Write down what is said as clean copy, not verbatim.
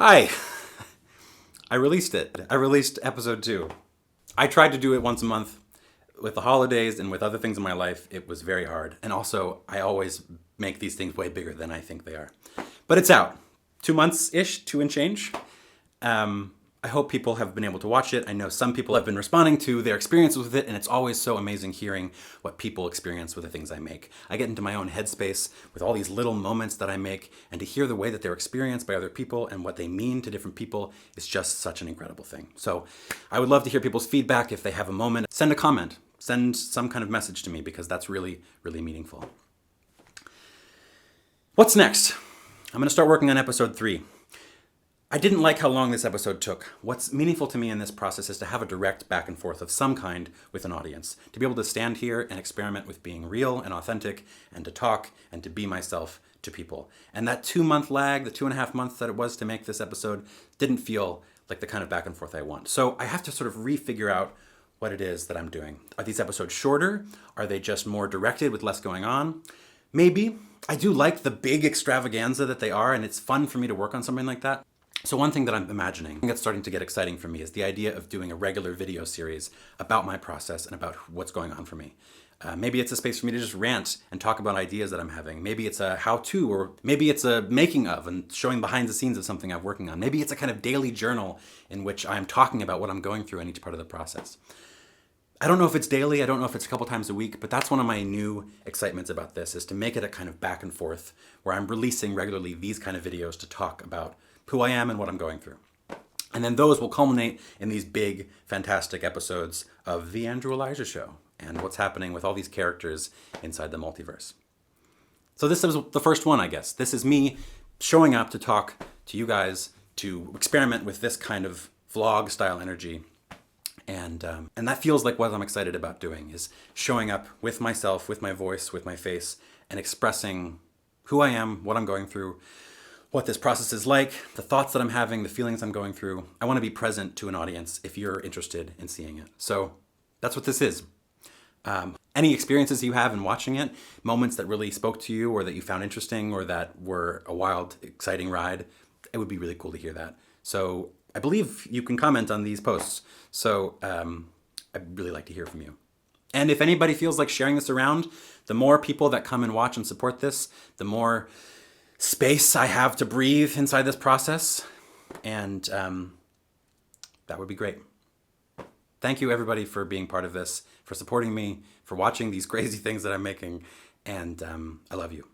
Hi! I released it. I released episode 2. I tried to do it once a month. With the holidays and with other things in my life, it was very hard. And also, I always make these things way bigger than I think they are. But it's out. 2 months-ish, 2 and change. I hope people have been able to watch it. I know some people have been responding to their experiences with it, and it's always so amazing hearing what people experience with the things I make. I get into my own headspace with all these little moments that I make, and to hear the way that they're experienced by other people and what they mean to different people is just such an incredible thing. So I would love to hear people's feedback. If they have a moment, send a comment, send some kind of message to me, because that's really, really meaningful. What's next? I'm going to start working on episode 3. I didn't like how long this episode took. What's meaningful to me in this process is to have a direct back and forth of some kind with an audience. To be able to stand here and experiment with being real and authentic, and to talk and to be myself to people. And that 2-month lag, the 2.5 months that it was to make this episode, didn't feel like the kind of back and forth I want. So I have to sort of refigure out what it is that I'm doing. Are these episodes shorter? Are they just more directed with less going on? Maybe. I do like the big extravaganza that they are, and it's fun for me to work on something like that. So one thing that I'm imagining that's starting to get exciting for me is the idea of doing a regular video series about my process and about what's going on for me. Maybe it's a space for me to just rant and talk about ideas that I'm having. Maybe it's a how-to, or maybe it's a making of and showing behind the scenes of something I'm working on. Maybe it's a kind of daily journal in which I'm talking about what I'm going through in each part of the process. I don't know if it's daily, I don't know if it's a couple times a week, but that's one of my new excitements about this, is to make it a kind of back and forth where I'm releasing regularly these kind of videos to talk about who I am and what I'm going through. And then those will culminate in these big, fantastic episodes of The Andrew Elijah Show and what's happening with all these characters inside the multiverse. So this is the first one, I guess. This is me showing up to talk to you guys, to experiment with this kind of vlog-style energy. And that feels like what I'm excited about doing, is showing up with myself, with my voice, with my face, and expressing who I am, what I'm going through, what this process is like, the thoughts that I'm having, the feelings I'm going through. I want to be present to an audience if you're interested in seeing it. So that's what this is. Any experiences you have in watching it, moments that really spoke to you or that you found interesting or that were a wild, exciting ride, it would be really cool to hear that. So I believe you can comment on these posts. So I'd really like to hear from you. And if anybody feels like sharing this around, the more people that come and watch and support this, the more space I have to breathe inside this process, and that would be great. Thank you, everybody, for being part of this, for supporting me, for watching these crazy things that I'm making, and I love you.